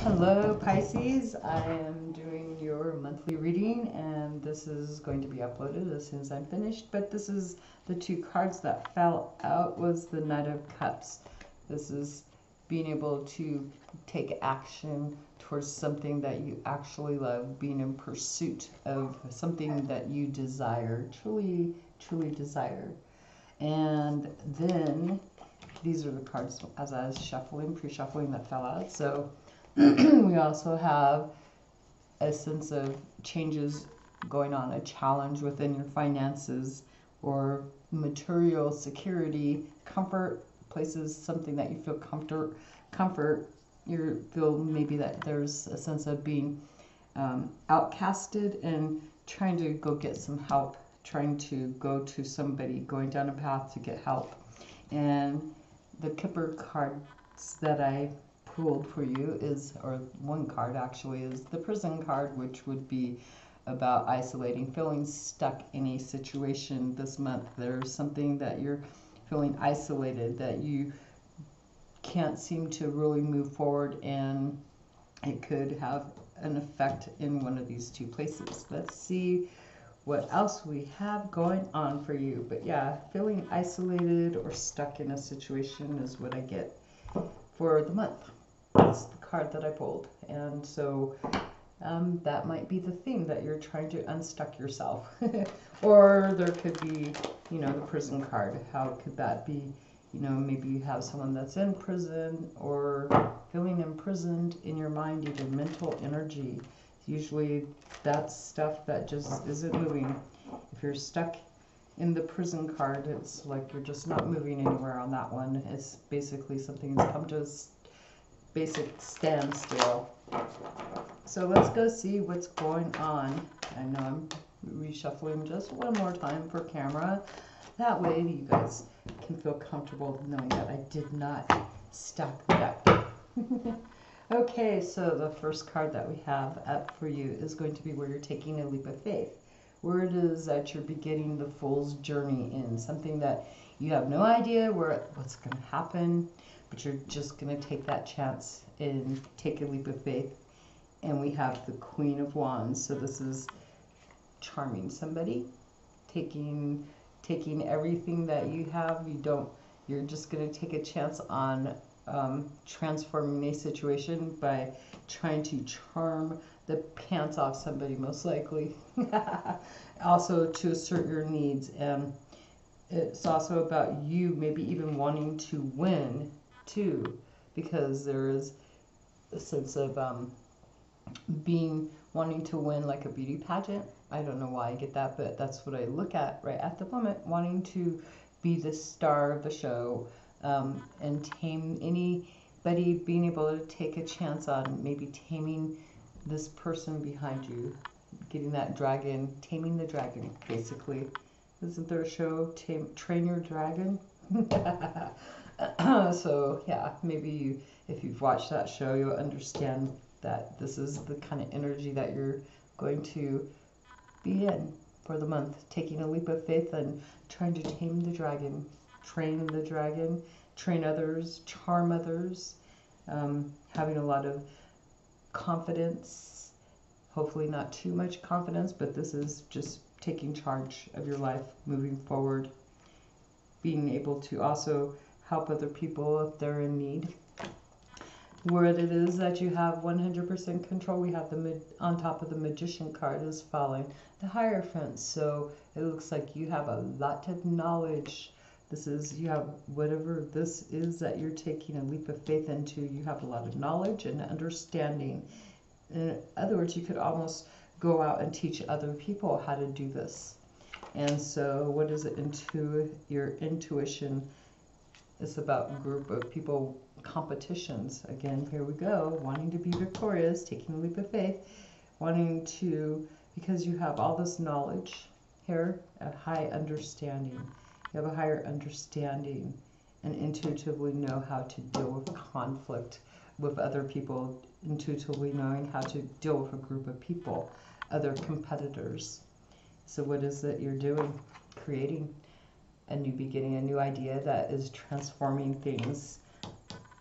Hello Pisces, I am doing your monthly reading and this is going to be uploaded as soon as I'm finished, but this is the two cards that fell out was the Knight of Cups. This is being able to take action towards something that you actually love, being in pursuit of something that you desire, truly desire. And then these are the cards as I was shuffling, pre-shuffling that fell out. So we also have a sense of changes going on, a challenge within your finances or material security, comfort, places, something that you feel comfort. You feel maybe that there's a sense of being outcasted and trying to go get some help, trying to go to somebody, going down a path to get help. And the Kipper cards that I pulled for you is, or one card actually, is the Prison card, which would be about isolating, feeling stuck in a situation this month. There's something that you're feeling isolated, that you can't seem to really move forward, and it could have an effect in one of these two places. Let's see what else we have going on for you. But yeah, feeling isolated or stuck in a situation is what I get for the month. That's the card that I pulled. And so that might be the thing that you're trying to unstuck yourself. Or there could be, the Prison card. How could that be? Maybe you have someone that's in prison or feeling imprisoned in your mind, either mental energy. Usually that's stuff that just isn't moving. If you're stuck in the Prison card, it's like you're just not moving anywhere on that one. It's basically something that's come to a basic standstill. So let's go see what's going on. I know I'm reshuffling just one more time for camera. That way you guys can feel comfortable knowing that I did not stack the deck. Okay, so the first card that we have up for you is going to be where you're taking a leap of faith. Where it is that you're beginning the fool's journey in something that you have no idea what's going to happen, but you're just going to take that chance and take a leap of faith. And we have the Queen of Wands. So this is charming somebody, taking everything that you have. You're just going to take a chance on transforming a situation by trying to charm the pants off somebody, most likely. Also to assert your needs. And it's also about you maybe even wanting to win too, because there is a sense of wanting to win, like a beauty pageant. I don't know why I get that, but that's what I look at right at the moment, wanting to be the star of the show, and tame anybody, being able to take a chance on maybe taming this person behind you, getting that dragon, taming the dragon, basically. Isn't there a show, Train Your Dragon? So yeah, maybe if you've watched that show, you'll understand that this is the kind of energy that you're going to be in for the month, taking a leap of faith and trying to tame the dragon, train others, charm others, having a lot of confidence, hopefully not too much confidence, but this is just taking charge of your life, moving forward, being able to also help other people if they're in need. Where it is that you have 100% control, we have on top of the Magician card is falling the Hierophant. So it looks like you have a lot of knowledge. You have whatever this is that you're taking a leap of faith into, you have a lot of knowledge and understanding. In other words, you could almost go out and teach other people how to do this. And so what is it? Your intuition is about a group of people, competitions. Again, here we go, wanting to be victorious, taking a leap of faith, wanting to, because you have all this knowledge here, a high understanding. You have a higher understanding and intuitively know how to deal with conflict with other people, intuitively knowing how to deal with a group of people, other competitors. So what is it you're doing? Creating a new beginning, a new idea that is transforming things,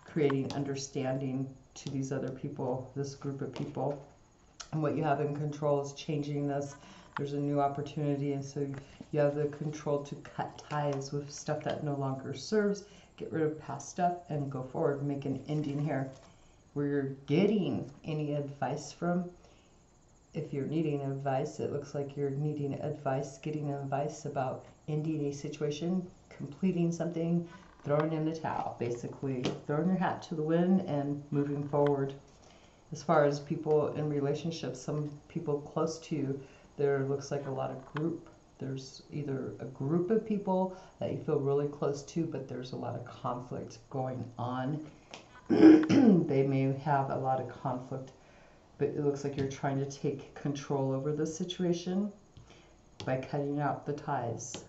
creating understanding, to these other people, this group of people. And what you have in control is changing this. There's a new opportunity, and so you have the control to cut ties with stuff that no longer serves, get rid of past stuff, and go forward, make an ending here. Where you're getting any advice from, if you're needing advice, it looks like you're needing advice, getting advice about ending a situation, completing something, throwing in the towel, basically throwing your hat to the wind and moving forward. As far as people in relationships, some people close to you, there looks like a lot of group. There's either a group of people that you feel really close to, but there's a lot of conflict going on. They may have a lot of conflict, but it looks like you're trying to take control over the situation by cutting out the ties.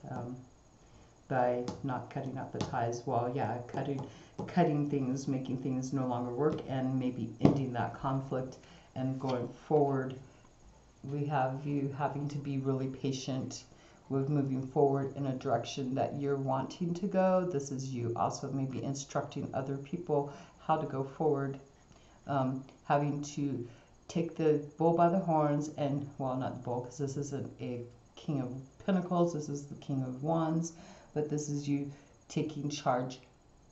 By not cutting out the ties, well, yeah, cutting things, making things no longer work, and maybe ending that conflict and going forward. We have you having to be really patient with moving forward in a direction that you're wanting to go. This is you also maybe instructing other people how to go forward, having to take the bull by the horns and, well, not the bull, because this isn't a King of Pentacles, this is the King of Wands, but this is you taking charge,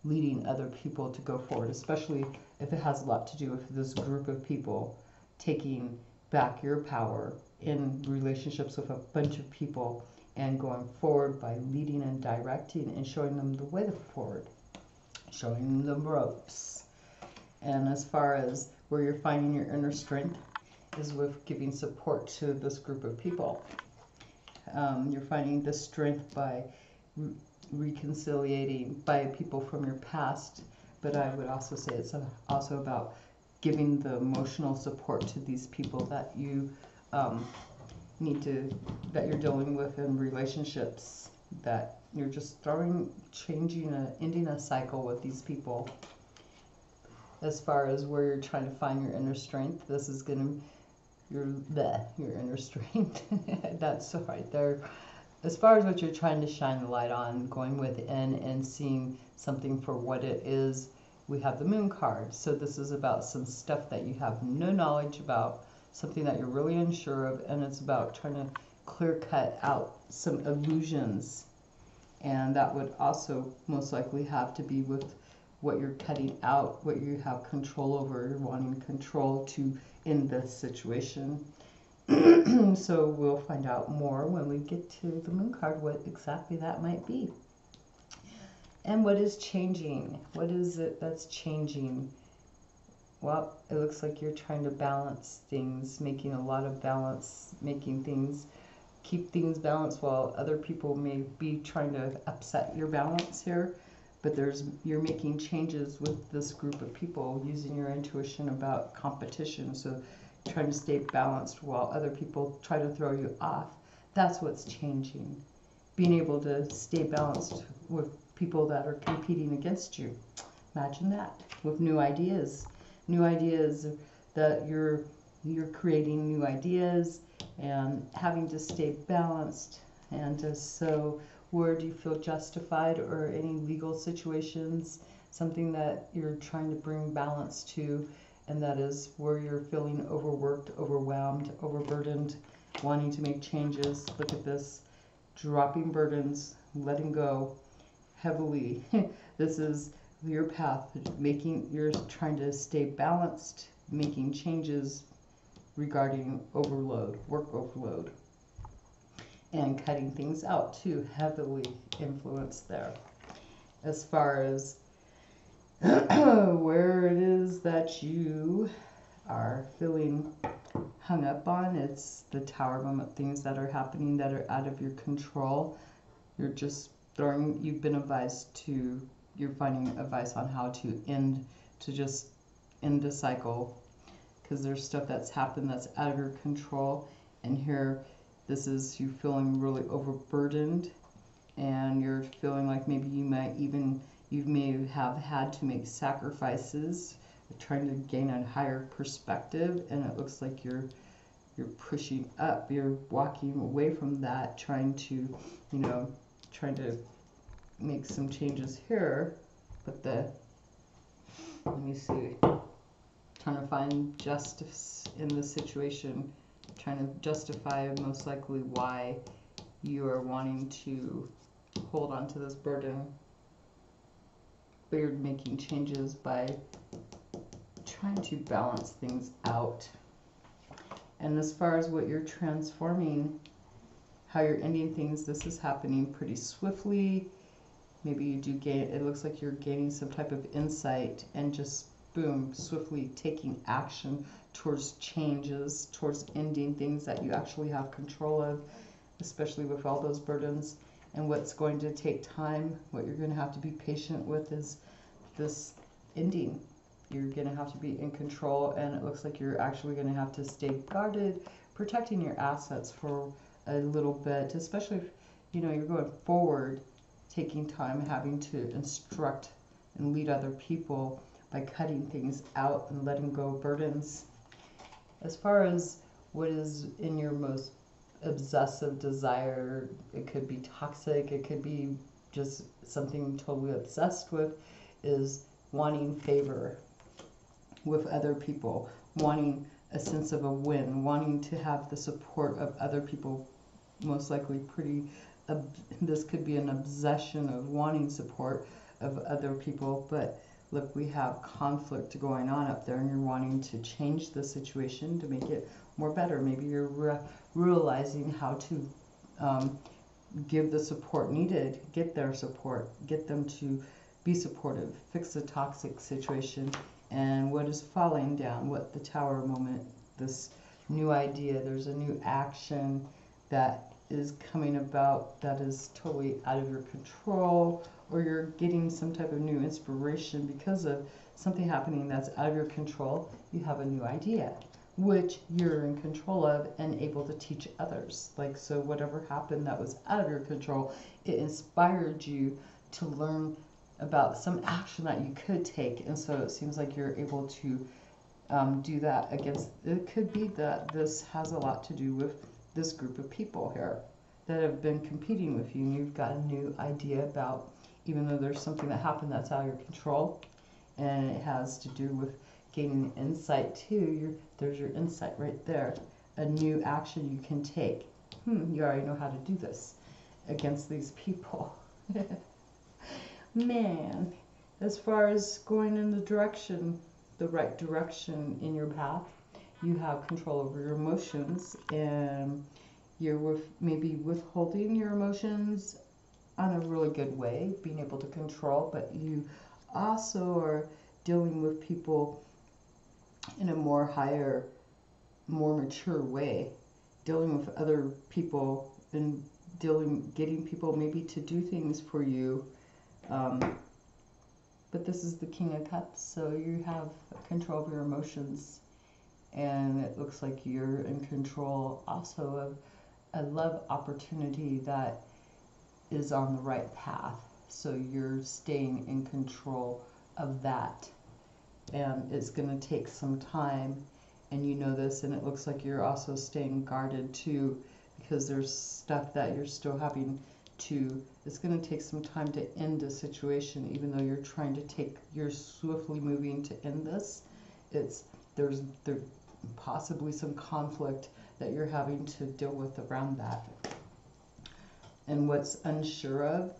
leading other people to go forward, especially if it has a lot to do with this group of people, taking back your power in relationships with a bunch of people and going forward by leading and directing and showing them the way forward, showing them the ropes. And as far as where you're finding your inner strength is with giving support to this group of people. You're finding this strength by reconciliating by people from your past, but I would also say it's also about giving the emotional support to these people that you that you're dealing with in relationships, that you're just ending a cycle with these people. As far as where you're trying to find your inner strength, this is going to, your inner strength, that's right there. As far as what you're trying to shine the light on, going within and seeing something for what it is, we have the Moon card. So this is about some stuff that you have no knowledge about, something that you're really unsure of, and it's about trying to clear cut out some illusions. And that would also most likely have to be with what you're cutting out, what you have control over, you're wanting control to in this situation. So we'll find out more when we get to the Moon card, what exactly that might be. And what is changing? What is it that's changing? Well, it looks like you're trying to balance things, making a lot of balance, making things, keep things balanced while other people may be trying to upset your balance here. But you're making changes with this group of people using your intuition about competition. So trying to stay balanced while other people try to throw you off. That's what's changing. Being able to stay balanced with people that are competing against you. Imagine that, with new ideas. New ideas that you're creating new ideas and having to stay balanced. And so where do you feel justified, or any legal situations, something that you're trying to bring balance to, and that is where you're feeling overworked, overwhelmed, overburdened, wanting to make changes. Look at this, dropping burdens, letting go heavily. This is your path, you're trying to stay balanced, making changes regarding overload, work overload, and cutting things out too, heavily influenced there. As far as where it is that you are feeling hung up on, it's the Tower moment, things that are happening that are out of your control. You've been advised to, you're finding advice on how to just end the cycle, because there's stuff that's happened that's out of your control. And here, this is you feeling really overburdened, and you're feeling like maybe you may have had to make sacrifices, trying to gain a higher perspective, and it looks like you're pushing up, you're walking away from that, trying to make some changes here. But let me see. trying to find justice in the situation, trying to justify most likely why you are wanting to hold on to this burden. But you're making changes by trying to balance things out. And as far as what you're transforming, how you're ending things, this is happening pretty swiftly. Maybe you do gain, it looks like you're gaining some type of insight and just boom, swiftly taking action towards changes, towards ending things that you actually have control of, especially with all those burdens. And what's going to take time, what you're going to have to be patient with is this ending. You're going to have to be in control, and it looks like you're actually going to have to stay guarded, protecting your assets for a little bit, especially if you're going forward, taking time, having to instruct and lead other people by cutting things out and letting go of burdens. As far as what is in your most obsessive desire, it could be toxic, it could be just something totally obsessed with, is wanting favor with other people, wanting a sense of a win, wanting to have the support of other people, most likely this could be an obsession of wanting support of other people. But look, we have conflict going on up there, and you're wanting to change the situation to make it more better. Maybe you're realizing how to give the support needed, get their support, get them to be supportive, fix the toxic situation, and what is falling down, what the tower moment, this new idea, there's a new action that is coming about that is totally out of your control, or you're getting some type of new inspiration because of something happening that's out of your control. You have a new idea which you're in control of and able to teach others. Like, so whatever happened that was out of your control, it inspired you to learn about some action that you could take. And so it seems like you're able to do that against, it could be that this has a lot to do with this group of people here that have been competing with you, and you've got a new idea about, even though there's something that happened that's out of your control, and it has to do with gaining insight too. There's your insight right there, a new action you can take. You already know how to do this against these people. Man, as far as going in the right direction in your path, you have control over your emotions, and you're maybe withholding your emotions on a really good way, being able to control, but you also are dealing with people in a more higher, more mature way, dealing with other people and getting people maybe to do things for you. But this is the King of Cups, so you have control of your emotions, and it looks like you're in control also of a love opportunity that is on the right path. So you're staying in control of that, and it's going to take some time, and you know this, and it looks like you're also staying guarded too, because there's stuff that you're still having to, it's going to take some time to end a situation, even though you're swiftly moving to end this. There's possibly some conflict that you're having to deal with around that. And what's unsure of,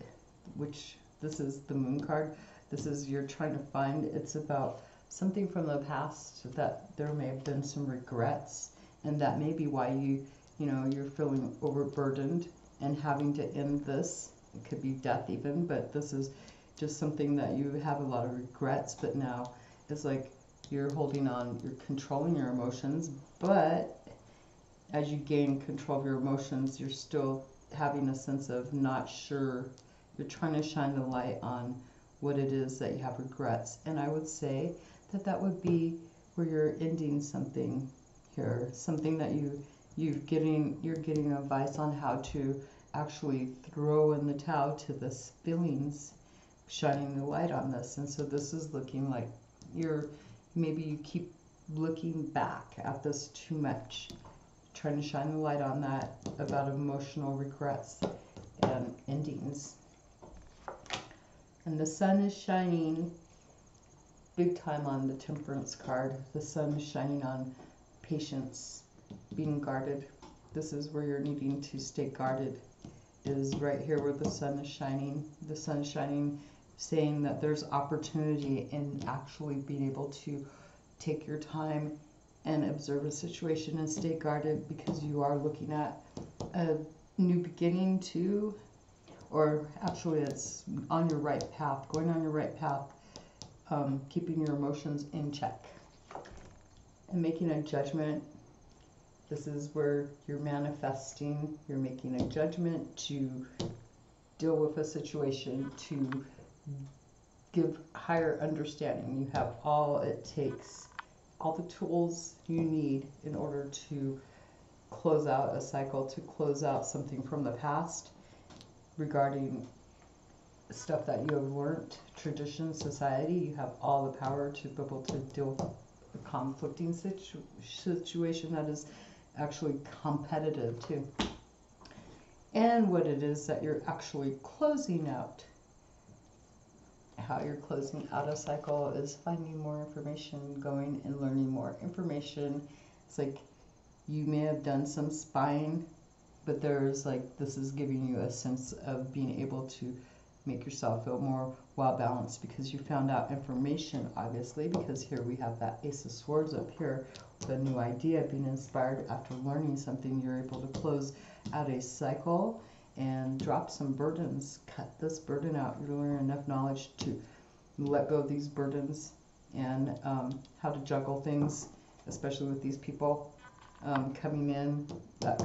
which this is the Moon card, this is you're trying to find, it's about something from the past that there may have been some regrets, and that may be why you're feeling overburdened and having to end this. It could be death even, but this is just something that you have a lot of regrets, but now it's like you're holding on, you're controlling your emotions, but as you gain control of your emotions, you're still having a sense of not sure. You're trying to shine the light on what it is that you have regrets. And I would say that would be where you're ending something here, something that you're getting advice on how to actually throw in the towel to this feelings, shining the light on this. And so this is looking like maybe you keep looking back at this too much, trying to shine the light on that about emotional regrets and endings. And the sun is shining big time on the Temperance card. The sun shining on patience, being guarded. This is where you're needing to stay guarded, is right here where the sun is shining. The sun shining, saying that there's opportunity in actually being able to take your time and observe a situation and stay guarded, because you are looking at a new beginning too, or actually it's on your right path, going on your right path, keeping your emotions in check and making a judgment. This is where you're manifesting, you're making a judgment to deal with a situation, to give higher understanding. You have all it takes, all the tools you need in order to close out a cycle, to close out something from the past regarding stuff that you have learned, tradition, society. You have all the power to be able to deal with a conflicting situation that is actually competitive too. And what it is that you're actually closing out. How you're closing out a cycle is finding more information, going and learning more information. It's like you may have done some spying, but there's like, this is giving you a sense of being able to make yourself feel more well balanced, because you found out information, obviously, because here we have that Ace of Swords up here, the new idea, being inspired after learning something. You're able to close out a cycle and drop some burdens, cut this burden out. You're learning enough knowledge to let go of these burdens, and how to juggle things, especially with these people coming in, that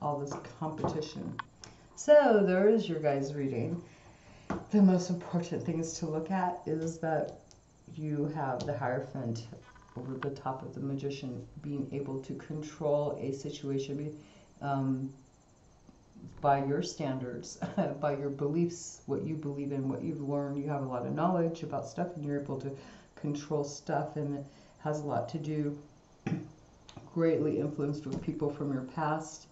all this competition. So there is your guys' reading. The most important things to look at is that you have the Hierophant over the top of the Magician, being able to control a situation by your standards, by your beliefs, what you believe in, what you've learned. You have a lot of knowledge about stuff, and you're able to control stuff, and it has a lot to do, greatly influenced with people from your past,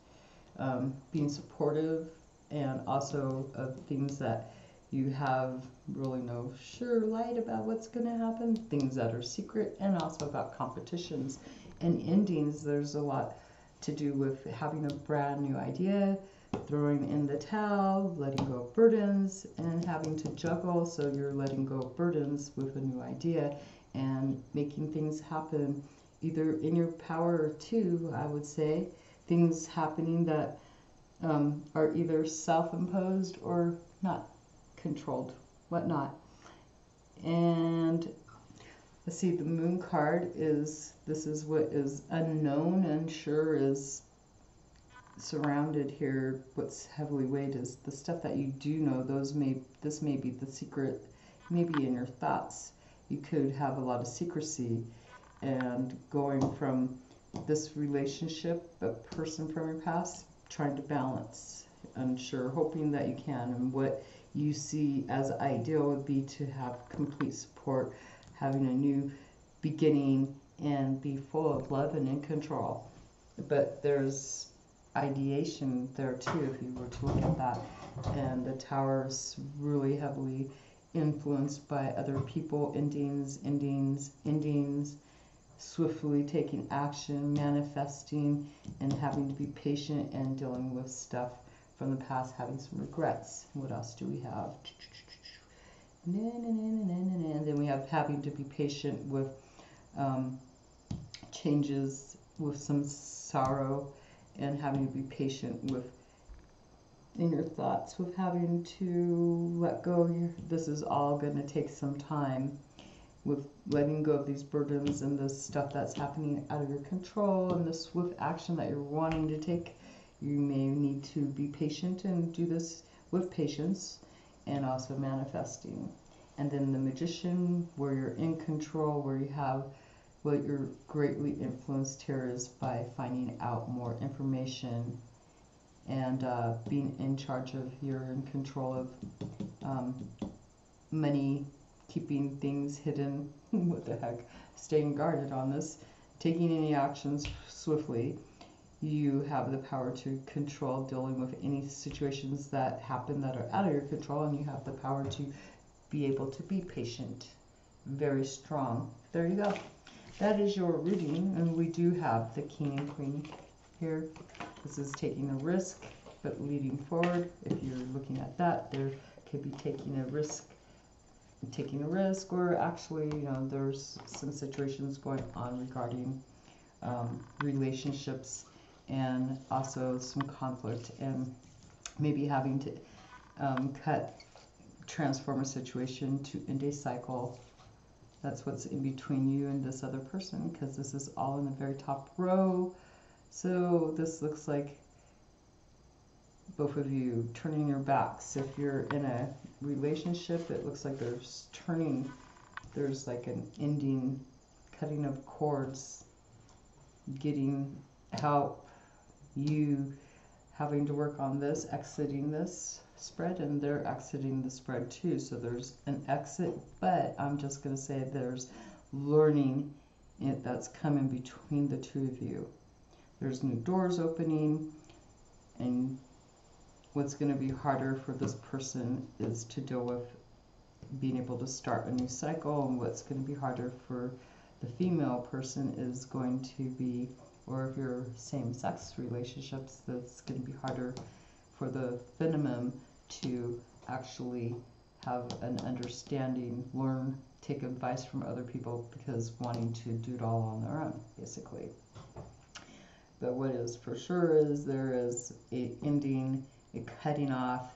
being supportive, and also of things that you have really no sure light about what's going to happen, things that are secret, and also about competitions and endings. There's a lot to do with having a brand new idea, throwing in the towel, letting go of burdens, and having to juggle. So you're letting go of burdens with a new idea and making things happen, either in your power or two, I would say, things happening that are either self-imposed or not controlled, whatnot. And let's see, the Moon card is, this is what is unknown, unsure, is surrounded here. What's heavily weighed is the stuff that you do know. This may be the secret, maybe in your thoughts. You could have a lot of secrecy, and going from this relationship, a person from your past, trying to balance, unsure, hoping that you can. And what you see as ideal would be to have complete support, having a new beginning, and be full of love and in control. But there's ideation there too, if you were to look at that. And the Tower is really heavily influenced by other people, endings, swiftly taking action, manifesting, and having to be patient, and dealing with stuff from the past, having some regrets. What else do we have? And then we have having to be patient with changes, with some sorrow, and having to be patient with in your thoughts, with having to let go. This is all going to take some time, with letting go of these burdens and this stuff that's happening out of your control, and the swift action that you're wanting to take. You may need to be patient and do this with patience, and also manifesting. And then the Magician, where you're in control, where you have what you're greatly influenced here is by finding out more information, and being in charge of, you're in control of money, keeping things hidden. What the heck? Staying guarded on this, taking any actions swiftly. You have the power to control dealing with any situations that happen that are out of your control, and you have the power to be able to be patient very strong. There you go. That is your reading, and we do have the King and Queen here. This is taking a risk, but leading forward. If you're looking at that, there could be taking a risk, or actually, you know, there's some situations going on regarding relationships, and also some conflict, and maybe having to transform a situation to end a cycle. That's what's in between you and this other person, because this is all in the very top row. So this looks like both of you turning your backs. If you're in a relationship, it looks like there's like an ending, cutting of cords, getting help, you having to work on this, exiting this spread, and they're exiting the spread too. So there's an exit, but I'm just going to say there's learning that's coming between the two of you. There's new doors opening, and what's going to be harder for this person is to deal with being able to start a new cycle, and what's going to be harder for the female person is going to be, or if you're same-sex relationships, that's going to be harder for the feminine to actually have an understanding, learn, take advice from other people, because wanting to do it all on their own, basically. But what is for sure is there is a ending, a cutting off,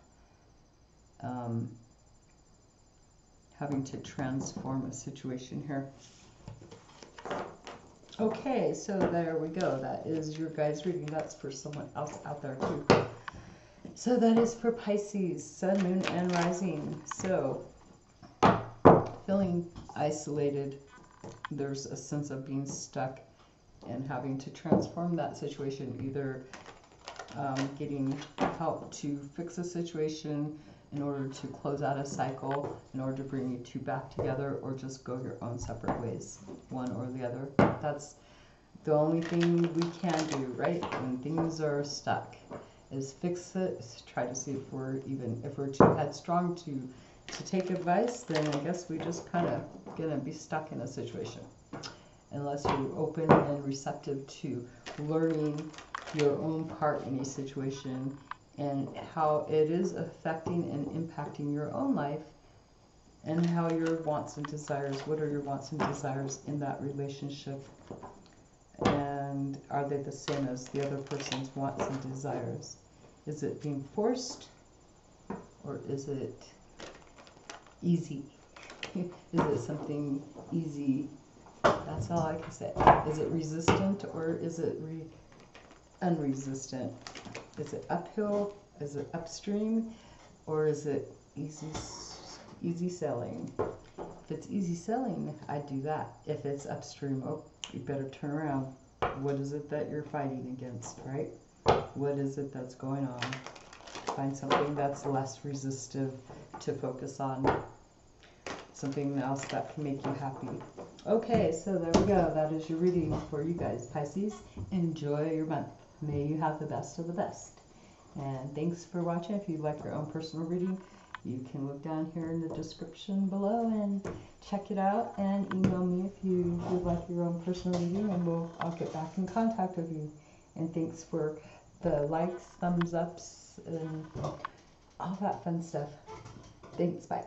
having to transform a situation here. Okay, so there we go. That is your guys' reading. That's for someone else out there too. So that is for Pisces, Sun, Moon, and Rising. So feeling isolated, there's a sense of being stuck and having to transform that situation, either getting help to fix a situation in order to close out a cycle, in order to bring you two back together, or just go your own separate ways, one or the other. That's the only thing we can do, right? When things are stuck, is fix it, try to see if we're too headstrong to take advice, then I guess we just kind of gonna be stuck in a situation. Unless you're open and receptive to learning your own part in a situation and how it is affecting and impacting your own life, and how your wants and desires, what are your wants and desires in that relationship, and are they the same as the other person's wants and desires? Is it being forced, or is it easy? Is it something easy? That's all I can say. Is it resistant, or is it unresistant? Is it uphill? Is it upstream? Or is it easy sailing? If it's easy sailing, I'd do that. If it's upstream, oh, you better turn around. What is it that you're fighting against, right? What is it that's going on? Find something that's less resistive to focus on. Something else that can make you happy. Okay, so there we go. That is your reading for you guys, Pisces. Enjoy your month. May you have the best of the best. And thanks for watching. If you'd like your own personal reading, you can look down here in the description below and check it out, and email me if you would like your own personal reading, and I'll get back in contact with you. And thanks for the likes, thumbs ups, and all that fun stuff. Thanks, bye.